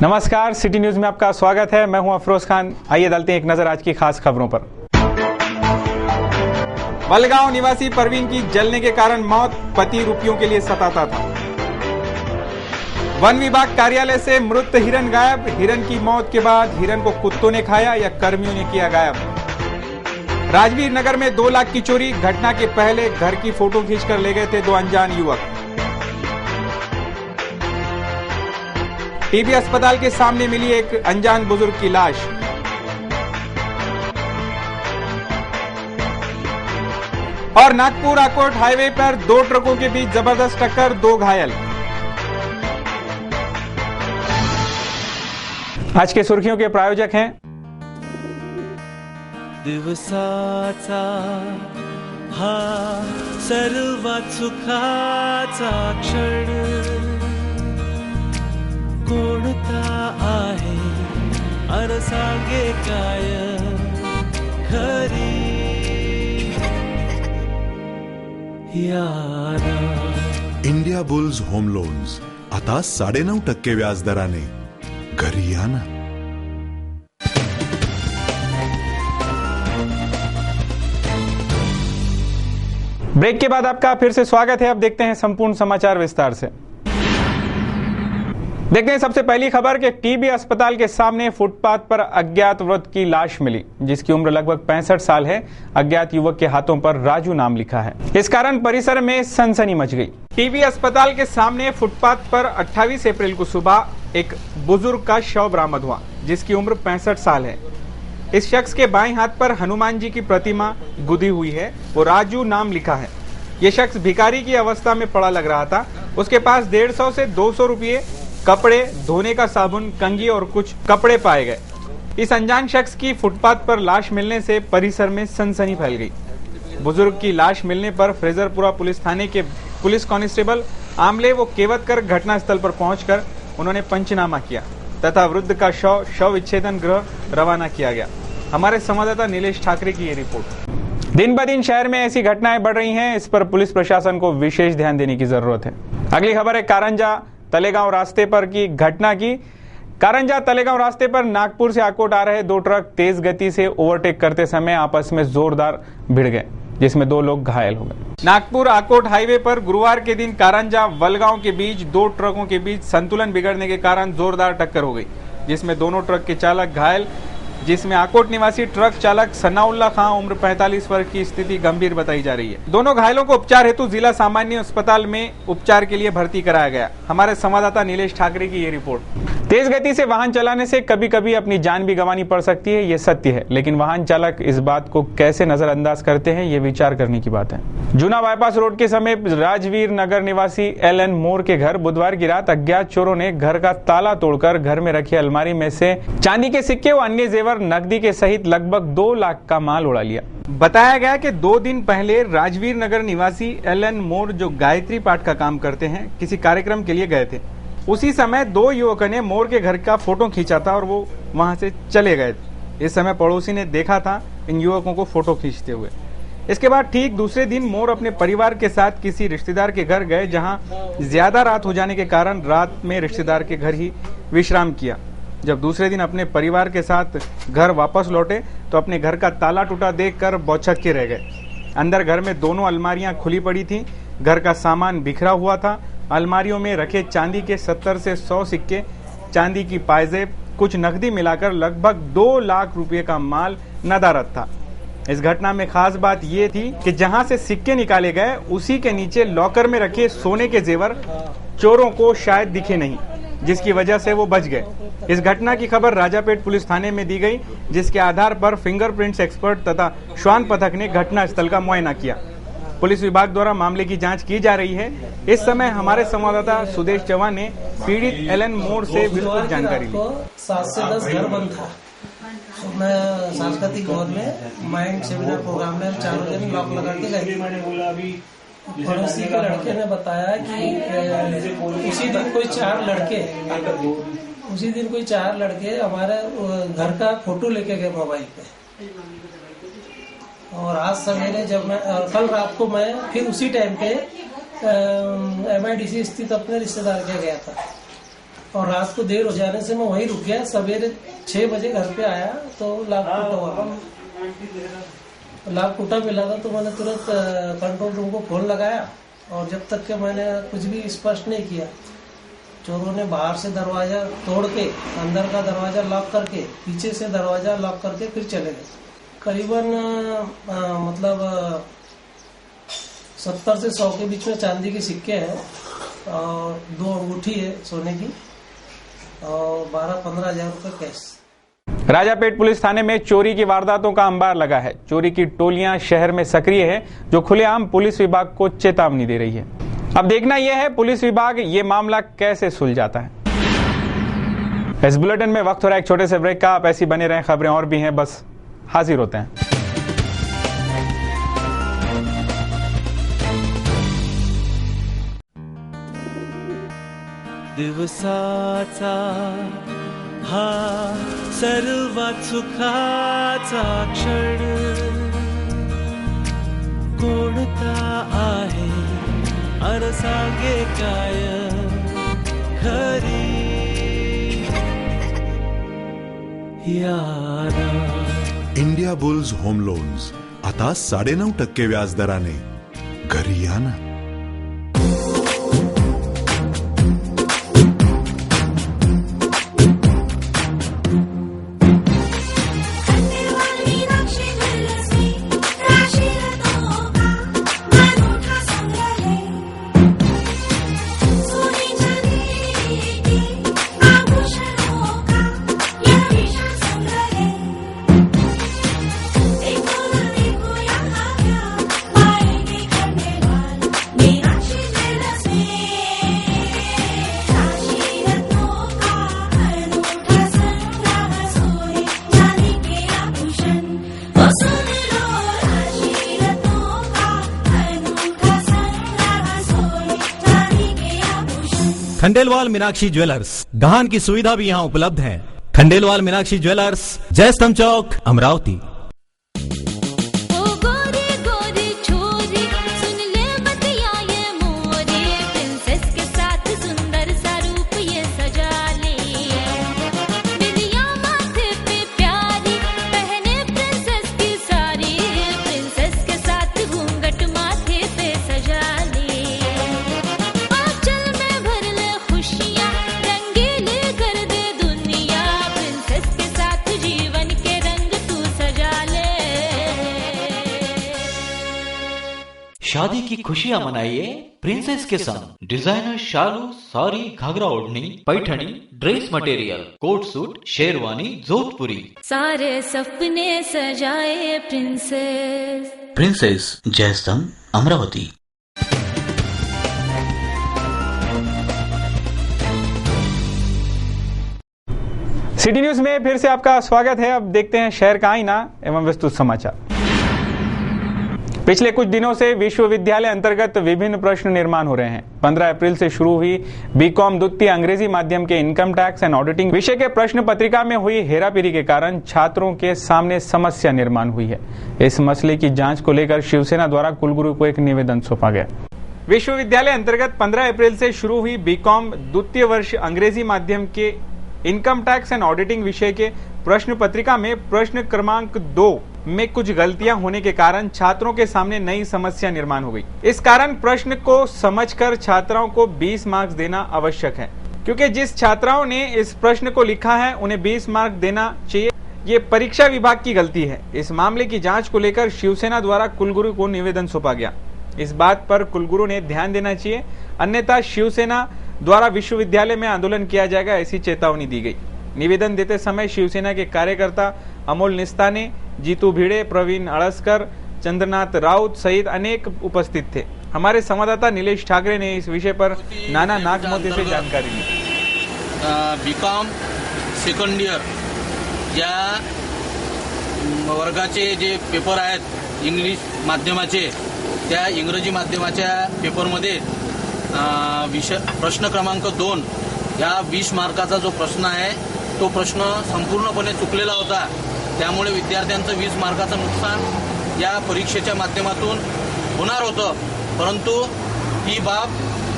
नमस्कार, city news में आपका स्वागत है। मैं हूं अफरोज खान। आइए डालते हैं एक नजर आज की खास खबरों पर। वलगांव निवासी परवीन की जलने के कारण मौत, पति रुपयों के लिए सताता था। वन विभाग कार्यालय से मृत हिरन गायब। हिरन की मौत के बाद हिरन को कुत्तों ने खाया या कर्मियों ने किया गायब। राजवीर नगर में 2 लाख की चोरी। घटना के पहले घर की फोटो खींचकर ले गए थे 2 अनजान युवक। टीबी अस्पताल के सामने मिली एक अनजान बुजुर्ग की लाश। और नागपुर आकोट हाईवे पर 2 ट्रकों के बीच जबरदस्त टक्कर, 2 घायल। आज के सुर्खियों के प्रायोजक हैं दिवसाचा हा सर्वात सुखाचा क्षण कोणता आहे अर सांगे काय खरी यारा। इंडिया बुल्स होम लोन्स आता 9.5% व्याज दराने घरी या ना। ब्रेक के बाद आपका फिर से स्वागत है। अब देखते हैं संपूर्ण समाचार विस्तार से। देखते हैं सबसे पहली खबर कि टीबी अस्पताल के सामने फुटपाथ पर अज्ञात वृद्ध की लाश मिली, जिसकी उम्र लगभग 65 साल है। अज्ञात युवक के हाथों पर राजू नाम लिखा है। इस कारण परिसर में सनसनी मच गई। टीबी अस्पताल के सामने फुटपाथ पर 28 अप्रैल को सुबह एक बुजुर्ग का शव बरामद हुआ, जिसकी उम्र 65 साल है। इस शख्स के बाएं हाथ पर हनुमान जी की प्रतिमा गुदी हुई है। वो राजू नाम लिखा है। ये शख्स भिखारी की अवस्था में पड़ा लग रहा था। उसके पास 150 से 200 रुपये, कपड़े धोने का साबुन, कंघी और कुछ कपड़े पाए गए। इस अनजान शख्स की फुटपाथ पर लाश मिलने से परिसर में सनसनी फैल गई। बुजुर्ग की लाश मिलने पर फ्रेजरपुरा पुलिस थाने के पुलिस कांस्टेबल आमले वो केवतकर घटनास्थल पर पहुंचकर उन्होंने पंचनामा किया तथा वृद्ध का शव विच्छेदन गृह रवाना किया गया। हमारे संवाददाता नीलेश ठाकरे की ये रिपोर्ट। दिन ब दिन शहर में ऐसी घटनाएं बढ़ रही हैं, इस पर पुलिस प्रशासन को विशेष ध्यान देने की जरूरत है। अगली खबर है कारंजा तलेगांव रास्ते पर की घटना की। कारंजा तलेगांव रास्ते पर नागपुर से आकोट आ रहे 2 ट्रक तेज गति से ओवरटेक करते समय आपस में जोरदार भिड़ गए, जिसमें 2 लोग घायल हो गए। नागपुर आकोट हाईवे पर गुरुवार के दिन कारंजा वलगांव के बीच 2 ट्रकों के बीच संतुलन बिगड़ने के कारण जोरदार टक्कर हो गई, जिसमें दोनों ट्रक के चालक घायल, जिसमें आकोट निवासी ट्रक चालक सनाउल्ला खां उम्र 45 वर्ष की स्थिति गंभीर बताई जा रही है। दोनों घायलों को उपचार हेतु जिला सामान्य अस्पताल में उपचार के लिए भर्ती कराया गया। हमारे संवाददाता नीलेश ठाकरे की ये रिपोर्ट। तेज गति से वाहन चलाने से कभी कभी अपनी जान भी गंवानी पड़ सकती है, ये सत्य है, लेकिन वाहन चालक इस बात को कैसे नजरअंदाज करते हैं, ये विचार करने की बात है। जूना बाईपास रोड के समीप राजवीर नगर निवासी LN मोर के घर बुधवार की रात अज्ञात चोरों ने घर का ताला तोड़कर घर में रखी अलमारी में से चांदी के सिक्के व अन्य जेवर नकदी के सहित लगभग 2 लाख का माल उड़ा लिया। बताया गया कि 2 दिन पहले राजवीर नगर निवासी LN मोर, जो गायत्री पाठ का काम करते हैं, किसी कार्यक्रम के लिए गए थे। उसी समय 2 युवकों ने मोर के घर का फोटो खींचा था और वो वहां से चले गए थे। इस समय पड़ोसी ने देखा था इन युवकों को फोटो खींचते हुए। इसके बाद ठीक दूसरे दिन मोर अपने परिवार के साथ किसी रिश्तेदार के घर गए, जहां ज्यादा रात हो जाने के कारण रात में रिश्तेदार के घर ही विश्राम किया। जब दूसरे दिन अपने परिवार के साथ घर वापस लौटे तो अपने घर का ताला टूटा देखकर बौछक के रह गए। अंदर घर में दोनों अलमारियां खुली पड़ी थी। घर का सामान बिखरा हुआ था। अलमारियों में रखे चांदी के 70 से 100 सिक्के, चांदी की पायजेब, कुछ नकदी मिलाकर लगभग 2 लाख रुपए का माल नदारद था। इस घटना में खास बात ये थी कि जहां से सिक्के निकाले गए उसी के नीचे लॉकर में रखे सोने के जेवर चोरों को शायद दिखे नहीं, जिसकी वजह से वो बच गए। इस घटना की खबर राजापेट पुलिस थाने में दी गई, जिसके आधार पर फिंगरप्रिंट्स एक्सपर्ट तथा श्वान पथक ने घटनास्थल का मुआयना किया। पुलिस विभाग द्वारा मामले की जांच की जा रही है। इस समय हमारे संवाददाता सुदेश चौहान ने पीड़ित LN मोर से विस्तृत जानकारी ली। 7 से 10 घर बंद था। मैं सांस्कृतिक भवन में माइंड सेमिनार प्रोग्राम में 4 दिन लॉक लगा के गए। पड़ोसी के लड़के ने बताया कि उसी दिन कोई 4 लड़के हमारे घर का फोटो लेके गए मोबाइल पे। और आज सवेरे जब मैं कल रात को मैं फिर उसी टाइम पे MIDC स्थित अपने रिश्तेदार के गया था। और रात को देर हो जाने से मैं वहीं रुक गया। सवेरे 6 बजे घर पे आया तो लाभ टूटा मिला था, तो मैंने तुरंत कंट्रोल रूम को फोन लगाया और जब तक के मैंने कुछ भी स्पष्ट नहीं किया, चोरों ने बाहर से दरवाजा तोड़ के अंदर का दरवाजा लॉक करके, पीछे से दरवाजा लॉक करके फिर चले गए। करीबन मतलब 70 से 100 के बीच में चांदी के सिक्के हैं और 2 अंगूठी है सोने की और 12-15 हजार रुपए कैश। राजापेट पुलिस थाने में चोरी की वारदातों का अंबार लगा है। चोरी की टोलियां शहर में सक्रिय है, जो खुलेआम पुलिस विभाग को चेतावनी दे रही है। अब देखना यह है पुलिस विभाग ये मामला कैसे सुलझाता है। इस बुलेटिन में वक्त हो रहा है एक छोटे से ब्रेक का। आप ऐसी बने रहें, खबरें और भी हैं, बस हाजिर होते हैं। दिवसाचा हा सर्वात सुखाचा क्षण कोणता आहे अरसागे काय खरी यारा। इंडिया बुल्स होम लोन्स आता 9.5% व्याजदराने घरी या ना। खंडेलवाल मीनाक्षी ज्वेलर्स, गहन की सुविधा भी यहाँ उपलब्ध है। खंडेलवाल मीनाक्षी ज्वेलर्स, जयस्तंभ चौक, अमरावती। शादी की खुशियां मनाइए प्रिंसेस के संग। डिजाइनर शालू, sari, ghagra odhni, Paithani, dress material, coat suit, sherwani, Jodhpuri, सारे सपने सजाए princess. Princess Jaistambh, Amravati. City news में फिर से आपका स्वागत है। अब देखते हैं शहर का आईना एवं विस्तृत समाचार। पिछले कुछ दिनों से विश्वविद्यालय अंतर्गत विभिन्न प्रश्न निर्माण हो रहे हैं। 15 अप्रैल से शुरू हुई बीकॉम द्वितीय अंग्रेजी माध्यम के इनकम टैक्स एंड ऑडिटिंग विषय के प्रश्न पत्रिका में हुई हेराफेरी के कारण छात्रों के सामने समस्या निर्माण हुई है। इस मसले की जांच को लेकर शिवसेना द्वारा कुलगुरु को एक निवेदन सौंपा गया। विश्वविद्यालय अंतर्गत 15 अप्रैल से शुरू हुई बीकॉम द्वितीय वर्ष अंग्रेजी माध्यम के इनकम टैक्स एंड ऑडिटिंग विषय के प्रश्न पत्रिका में प्रश्न क्रमांक 2 में कुछ गलतियां होने के कारण छात्रों के सामने नई समस्या निर्माण हो गई। इस कारण प्रश्न को समझकर छात्राओं को 20 मार्क्स देना आवश्यक है, क्योंकि जिस छात्राओं ने इस प्रश्न को लिखा है उन्हें 20 मार्क देना चाहिए। ये परीक्षा विभाग की गलती है। इस मामले की जांच को लेकर शिवसेना द्वारा कुलगुरु को निवेदन सौंपा गया। इस बात पर कुलगुरु ने ध्यान देना चाहिए, अन्यथा शिवसेना द्वारा विश्वविद्यालय में आंदोलन किया जाएगा, ऐसी चेतावनी दी गई। निवेदन देते समय शिवसेना के कार्यकर्ता अमोल निस्ताने, जीतू भिड़े, प्रवीण अड़सकर, चंद्रनाथ राउत सहित अनेक उपस्थित थे। हमारे संवाददाता नीलेश ठाकरे ने इस विषय पर नाना नागमोते से जानकारी ली। बीकॉम सेकंड इयर या वर्गाचे जे पेपर आहेत इंग्लिश माध्यमाचे, त्या इंग्रजी माध्यमाच्या पेपरमध्ये विषय प्रश्न क्रमांक 2 या 20 मार्काचा जो प्रश्न आहे तो प्रश्न संपूर्णपणे चुकलेला होता। त्यामुळे विद्यार्थ्यांचं 20 मार्काचं नुकसान या परीक्षेच्या माध्यमातून होणार होतं, परंतु ही बाब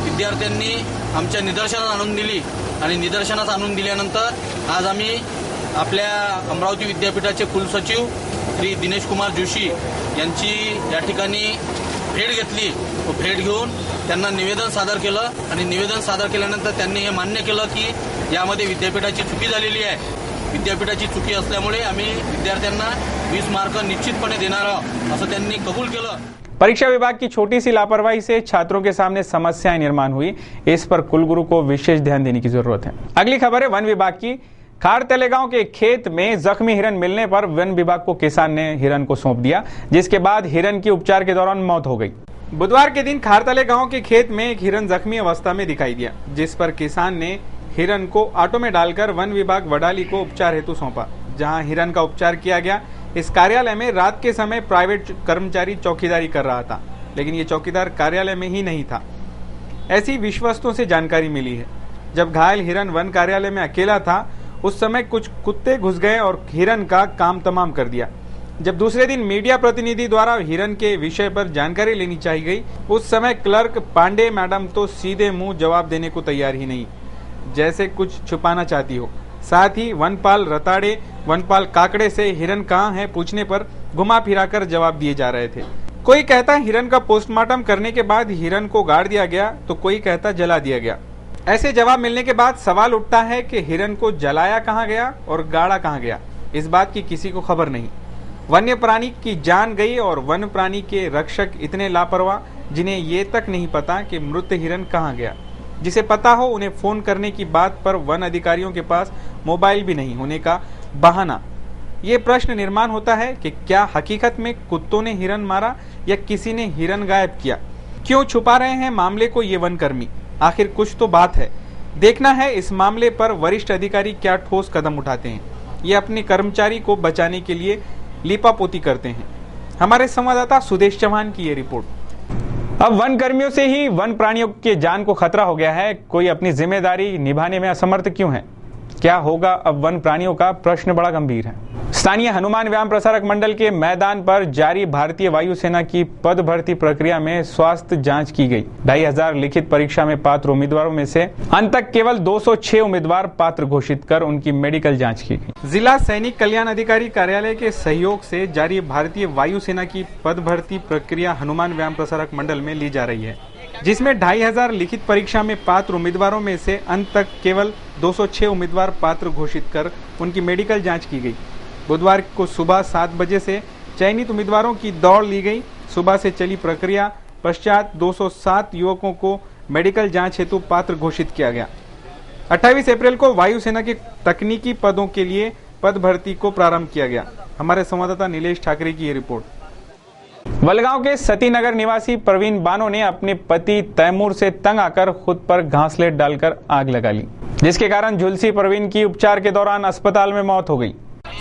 विद्यार्थ्यांनी आमच्या निदर्शनास आणून दिली आणि निदर्शनास आणून दिल्यानंतर आज आम्ही आपल्या अमरावती विद्यापीठाचे कुलसचिव श्री दिनेश कुमार जोशी यांची या ठिकाणी भेट घेतली व भेट घेऊन त्यांना निवेदन सादर केलं आणि निवेदन सादर केल्यानंतर त्यांनी हे मान्य केलं की यामध्ये विद्यापीठाची चुकी झालेली आहे. विद्यापीठाची चुकी असल्यामुळे आम्ही विद्यार्थ्यांना 20 मार्क निश्चितपणे देणार आहोत असं त्यांनी कबूल केलं. परीक्षा विभाग की छोटी सी लापरवाही से छात्रों के सामने समस्याएं निर्माण हुई. इस पर कुलगुरु को विशेष ध्यान देने की जरूरत है. अगली खबर है वन विभाग की. खारतले गांव के खेत में जख्मी हिरन मिलने पर वन विभाग को किसान ने हिरन को सौंप दिया, जिसके बाद हिरन की उपचार के दौरान मौत हो गई. बुधवार के दिन खारतले गांव के खेत में एक हिरन जख्मी अवस्था में दिखाई दिया, जिस पर किसान ने हिरन को ऑटो में डालकर वन विभाग वडाली को उपचार हेतु सौंपा. जहां हिरन का उपचार किया गया, इस कार्यालय में रात के समय प्राइवेट कर्मचारी चौकीदारी कर रहा था, लेकिन ये चौकीदार कार्यालय में ही नहीं था, ऐसी विश्वस्तों से जानकारी मिली है. जब घायल हिरन वन कार्यालय में अकेला था, उस समय कुछ कुत्ते घुस गए और हिरन का काम तमाम कर दिया. जब दूसरे दिन मीडिया प्रतिनिधि द्वारा हिरन के विषय पर जानकारी लेनी चाहिए गई, उस समय क्लर्क पांडे मैडम तो सीधे मुंह जवाब देने को तैयार ही नहीं, जैसे कुछ छुपाना चाहती हो. साथ ही वनपाल रताड़े, वनपाल काकड़े से हिरन कहाँ है पूछने पर घुमा फिराकर जवाब दिए जा रहे थे. कोई कहता हिरन का पोस्टमार्टम करने के बाद हिरन को गाड़ दिया गया, तो कोई कहता जला दिया गया. ऐसे जवाब मिलने के बाद सवाल उठता है कि हिरन को जलाया कहाँ गया और गाड़ा कहाँ गया. इस बात की किसी को खबर नहीं. वन्य प्राणी की जान गई और वन प्राणी के रक्षक इतने लापरवाह, जिन्हें ये तक नहीं पता कि मृत हिरन कहाँ गया. जिसे पता हो उन्हें फोन करने की बात पर वन अधिकारियों के पास मोबाइल भी नहीं होने का बहाना. ये प्रश्न निर्माण होता है कि क्या हकीकत में कुत्तों ने हिरन मारा या किसी ने हिरन गायब किया. क्यों छुपा रहे हैं मामले को ये वनकर्मी. आखिर कुछ तो बात है. देखना है इस मामले पर वरिष्ठ अधिकारी क्या ठोस कदम उठाते हैं. ये अपने कर्मचारी को बचाने के लिए लीपापोती करते हैं. हमारे संवाददाता सुदेश चौहान की ये रिपोर्ट. अब वन कर्मियों से ही वन प्राणियों के जान को खतरा हो गया है. कोई अपनी जिम्मेदारी निभाने में असमर्थ क्यों है. क्या होगा अब वन प्राणियों का प्रश्न बड़ा गंभीर है. स्थानीय हनुमान व्यायाम प्रसारक मंडल के मैदान पर जारी भारतीय वायुसेना की पद भर्ती प्रक्रिया में स्वास्थ्य जांच की गई. 2500 लिखित परीक्षा में पात्र उम्मीदवारों में से अंत तक केवल 206 उम्मीदवार पात्र घोषित कर उनकी मेडिकल जांच की गई. जिला सैनिक कल्याण अधिकारी कार्यालय के सहयोग से जारी भारतीय वायुसेना की पद भर्ती प्रक्रिया हनुमान व्यायाम प्रसारक मंडल में ली जा रही है, जिसमें 2500 लिखित परीक्षा में पात्र उम्मीदवारों में से अंत तक केवल 206 उम्मीदवार पात्र घोषित कर उनकी मेडिकल जांच की गई. बुधवार को सुबह 7 बजे से चयनित उम्मीदवारों की दौड़ ली गई. सुबह से चली प्रक्रिया पश्चात 207 युवकों को मेडिकल जांच हेतु पात्र घोषित किया गया. 28 अप्रैल को वायुसेना के तकनीकी पदों के लिए पद भर्ती को प्रारंभ किया गया. हमारे संवाददाता नीलेश ठाकरे की ये रिपोर्ट. वलगांव के सतीनगर निवासी प्रवीण बानो ने अपने पति तैमूर से तंग आकर खुद पर घासलेट डालकर आग लगा ली, जिसके कारण झुलसी प्रवीण की उपचार के दौरान अस्पताल में मौत हो गई.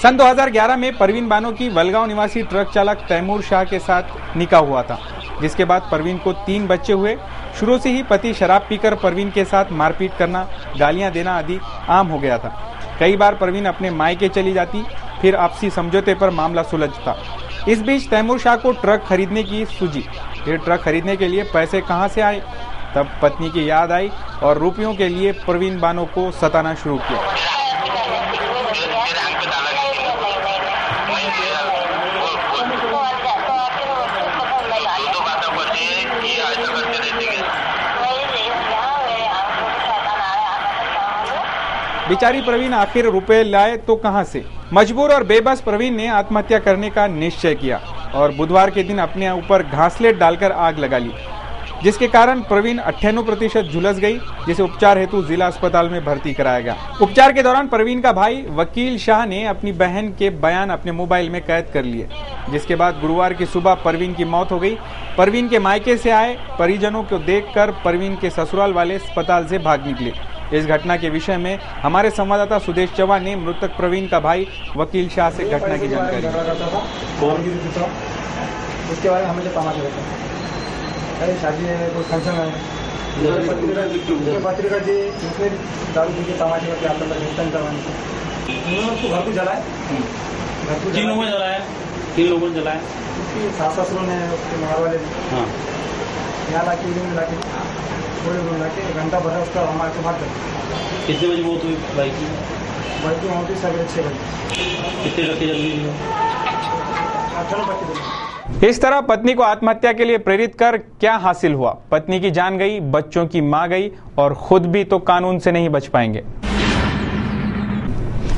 सन 2011 में प्रवीण बानो की वलगांव निवासी ट्रक चालक तैमूर शाह के साथ निकाह हुआ था, जिसके बाद प्रवीण को 3 बच्चे हुए. शुरू से ही पति शराब पीकर प्रवीण के साथ मारपीट करना, गालियां देना आदि आम हो गया था. कई बार प्रवीण अपने मायके चली जाती, फिर आपसी समझौते पर मामला सुलझता. इस बीच तैमूर शाह को ट्रक खरीदने की सूझी. फिर ट्रक खरीदने के लिए पैसे कहां से आए, तब पत्नी की याद आई और रुपयों के लिए प्रवीण बानो को सताना शुरू किया. बेचारी प्रवीण आखिर रुपए लाए तो कहां से. मजबूर और बेबस प्रवीण ने आत्महत्या करने का निश्चय किया और बुधवार के दिन अपने ऊपर घासलेट डालकर आग लगा ली, जिसके कारण प्रवीण 98% झुलस गई, जिसे उपचार हेतु जिला अस्पताल में भर्ती कराया गया. उपचार के दौरान प्रवीण का भाई वकील शाह ने अपनी बहन के बयान अपने मोबाइल में कैद कर लिए, जिसके बाद गुरुवार की सुबह प्रवीण की मौत हो गई. प्रवीण के मायके से आए परिजनों को देखकर प्रवीण के ससुराल वाले अस्पताल से भाग निकले. इस घटना के विषय में हमारे संवाददाता सुदेश चौहान ने मृतक प्रवीण का भाई वकील शाह से घटना की जानकारी दी. उसके बारे में हमें तमाशा रहता है. अरे शादी है, कोई फंक्शन है, पत्रिका जी उसने दारू पी के तमाशे करके आप नुकसान करवाने उन्होंने उसको घर को जलाया. घर को 3 लोगों ने जलाया. 3 लोगों ने जलाया. उसकी सास ससुर ने, उसके मार वाले यहाँ लाके थोड़ी बोला कि घंटा भर उसका हमारे को बात करते। कितने बजे मौत हुई बाइक की? बाइक की मौत हुई 6:30 बजे। कितने टक्के जल्दी हुई? 18-25। इस तरह पत्नी को आत्महत्या के लिए प्रेरित कर क्या हासिल हुआ? पत्नी की जान गई, बच्चों की मां गई और खुद भी तो कानून से नहीं बच पाएंगे।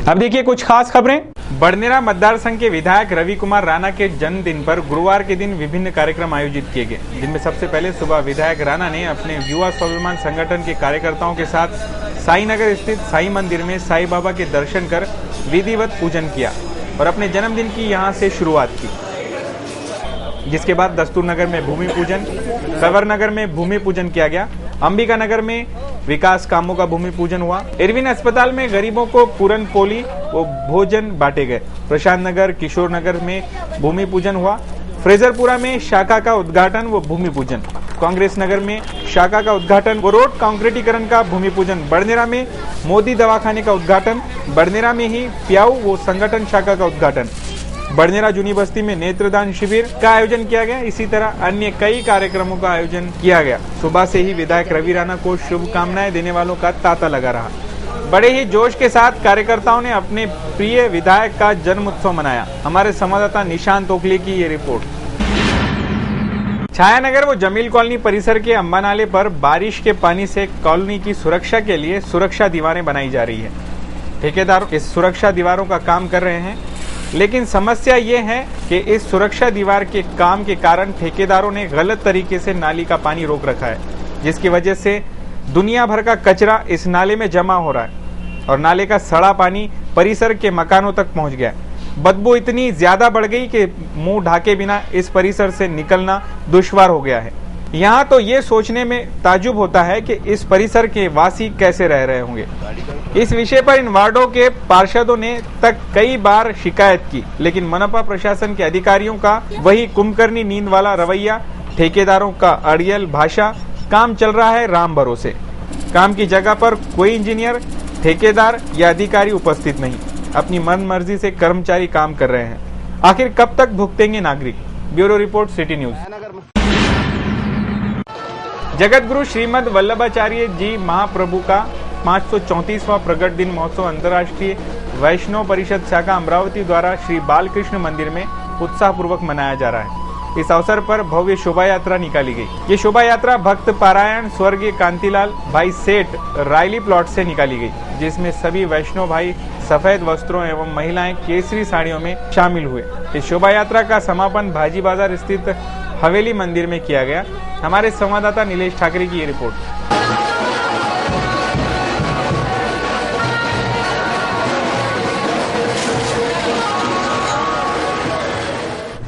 अब देखिए कुछ खास खबरें। बड़नेरा मतदार संघ के विधायक रवि कुमार राणा के जन्मदिन पर गुरुवार के दिन विभिन्न कार्यक्रम आयोजित किए गए, जिनमें सबसे पहले सुबह विधायक राणा ने अपने युवा स्वाभिमान संगठन के कार्यकर्ताओं के साथ साई नगर स्थित साई मंदिर में साई बाबा के दर्शन कर विधिवत पूजन किया और अपने जन्मदिन की यहां से शुरुआत की। जिसके बाद दस्तूर नगर में भूमि पूजन, कंवर नगर में भूमि पूजन किया गया, अंबिका नगर में विकास कामों का भूमि पूजन हुआ, इरविन अस्पताल में गरीबों को पूरन पोली व भोजन बांटे गए, प्रशांत नगर, किशोर नगर में भूमि पूजन हुआ, फ्रेजरपुरा में शाखा का उद्घाटन व भूमि पूजन, कांग्रेस नगर में शाखा का उद्घाटन व रोड कांक्रीटीकरण का भूमि पूजन, बड़नेरा में मोदी दवाखाने का उद्घाटन, बड़नेरा में ही प्याऊ व संगठन शाखा का उद्घाटन, बड़नेरा जूनी बस्ती में नेत्रदान शिविर का आयोजन किया गया। इसी तरह अन्य कई कार्यक्रमों का आयोजन किया गया। सुबह से ही विधायक रवि राणा को शुभकामनाएं देने वालों का तांता लगा रहा। बड़े ही जोश के साथ कार्यकर्ताओं ने अपने प्रिय विधायक का जन्म उत्सव मनाया। हमारे संवाददाता निशांत ओखले की ये रिपोर्ट। छायानगर व जमील कॉलोनी परिसर के अंबा नाले पर बारिश के पानी से कॉलोनी की सुरक्षा के लिए सुरक्षा दीवारें बनाई जा रही है। ठेकेदार इस सुरक्षा दीवारों का काम कर रहे हैं, लेकिन समस्या ये है कि इस सुरक्षा दीवार के काम के कारण ठेकेदारों ने गलत तरीके से नाली का पानी रोक रखा है, जिसकी वजह से दुनिया भर का कचरा इस नाले में जमा हो रहा है और नाले का सड़ा पानी परिसर के मकानों तक पहुंच गया। बदबू इतनी ज्यादा बढ़ गई कि मुंह ढाके बिना इस परिसर से निकलना दुश्वार हो गया है। यहाँ तो ये सोचने में ताज्जुब होता है कि इस परिसर के वासी कैसे रह रहे होंगे। इस विषय पर इन वार्डों के पार्षदों ने तक कई बार शिकायत की, लेकिन मनपा प्रशासन के अधिकारियों का वही कुंभकर्णी नींद वाला रवैया, ठेकेदारों का अड़ियल भाषा, काम चल रहा है राम भरोसे। काम की जगह पर कोई इंजीनियर, ठेकेदार या अधिकारी उपस्थित नहीं, अपनी मन मर्जी से कर्मचारी काम कर रहे हैं। आखिर कब तक भुगतेंगे नागरिक? Bureau report, city news. Jagat Guru Shrimad Vallabhacharya जी महाप्रभु का 534वां प्रगट दिन महोत्सव अंतर्राष्ट्रीय वैष्णव परिषद शाखा अमरावती द्वारा श्री बालकृष्ण मंदिर में उत्साह पूर्वक मनाया जा रहा है। इस अवसर पर भव्य शोभा यात्रा निकाली गई। ये शोभा यात्रा भक्त पारायण स्वर्गीय कांतिलाल भाई सेठ रायली प्लॉट से निकाली गई, जिसमें सभी वैष्णव भाई सफेद वस्त्रों एवं महिलाएं केसरी साड़ियों में शामिल हुए। इस शोभा यात्रा का समापन भाजी बाजार स्थित हवेली मंदिर में किया गया। हमारे संवाददाता नीलेश ठाकरे की ये रिपोर्ट।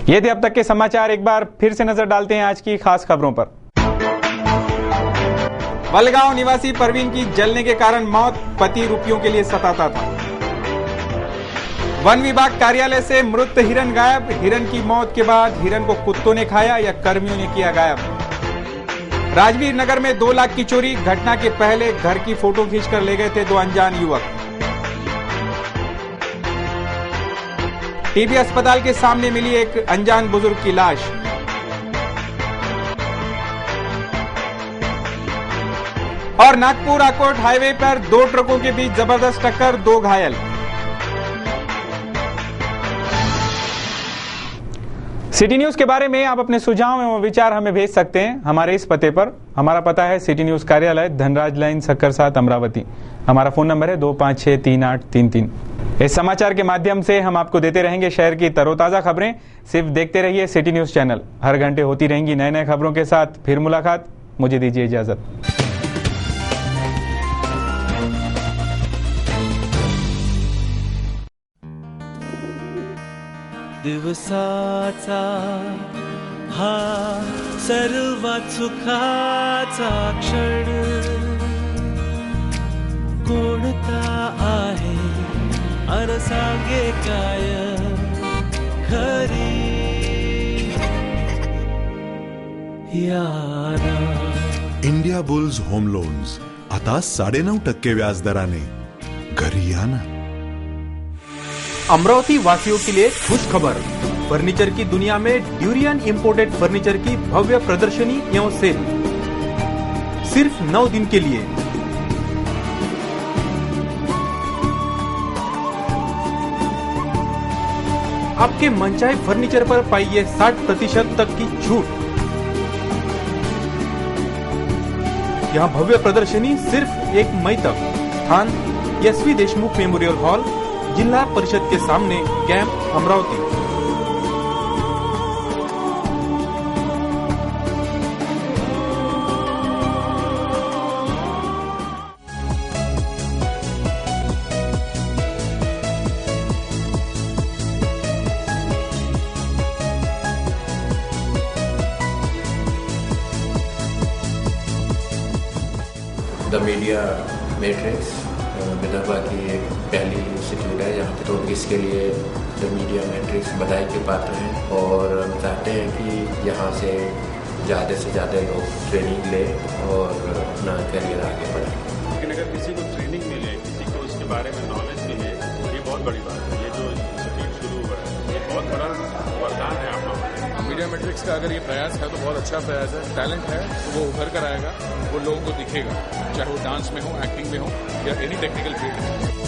ये थे अब तक के समाचार। एक बार फिर से नजर डालते हैं आज की खास खबरों पर। वलगांव निवासी परवीन की जलने के कारण मौत, पति रुपयों के लिए सताता था। वन विभाग कार्यालय से मृत हिरन गायब, हिरन की मौत के बाद हिरन को कुत्तों ने खाया या कर्मियों ने किया गायब। राजवीर नगर में 2 लाख की चोरी, घटना के पहले घर की फोटो खींचकर ले गए थे 2 अनजान युवक। टीबी अस्पताल के सामने मिली एक अनजान बुजुर्ग की लाश। और नागपुर आकोट हाईवे पर 2 ट्रकों के बीच जबरदस्त टक्कर, 2 घायल। सिटी न्यूज के बारे में आप अपने सुझाव एवं विचार हमें भेज सकते हैं हमारे इस पते पर। हमारा पता है सिटी न्यूज कार्यालय, धनराज लाइन, सक्कर 7, अमरावती। हमारा फोन नंबर है 25638333। इस समाचार के माध्यम से हम आपको देते रहेंगे शहर की तरोताजा खबरें। सिर्फ देखते रहिए सिटी न्यूज चैनल। हर घंटे होती रहेंगी नए नए खबरों के साथ। फिर मुलाकात। मुझे दीजिए इजाजत। दिवसाचा हा सर्वात सुखाचा क्षण कोणता आहे अर सांगे काय खरी यारा। इंडिया बुल्स होम लोन्स आता 9.5% व्याज दराने घरी या ना। अमरावती वासियों के लिए खुश खबर, फर्नीचर की दुनिया में ड्यूरियन इंपोर्टेड फर्नीचर की भव्य प्रदर्शनी एवं सेल। सिर्फ 9 दिन के लिए। आपके मनचाहे फर्नीचर पर पाइए 60% तक की छूट। यह भव्य प्रदर्शनी सिर्फ 1 मई तक। स्थान SV देशमुख मेमोरियल हॉल, जिला परिषद के सामने, camp, Amravati. The media matrix Vidarbha की एक पहली इंस्टीट्यूट है जहाँ पे तो इसके लिए द मीडिया मैट्रिक्स बधाई के पात्र हैं और हम चाहते हैं कि यहाँ से ज़्यादा से ज़्यादा लोग ट्रेनिंग लें और अपना करियर आगे बढ़ाएं। लेकिन अगर किसी को ट्रेनिंग मिले, किसी को इसके बारे में नॉलेज मिले, ये बहुत बड़ी बात है। ये जो इंस्टीट्यूट शुरू हुआ है ये बहुत बड़ा वरदान है आप लोगों के लिए। मीडिया मैट्रिक्स का अगर ये प्रयास है तो बहुत अच्छा प्रयास है। टैलेंट है तो वो उभर कर आएगा, वो लोगों को दिखेगा, चाहे वो डांस में हो, एक्टिंग में हो या एनी टेक्निकल फील्ड में।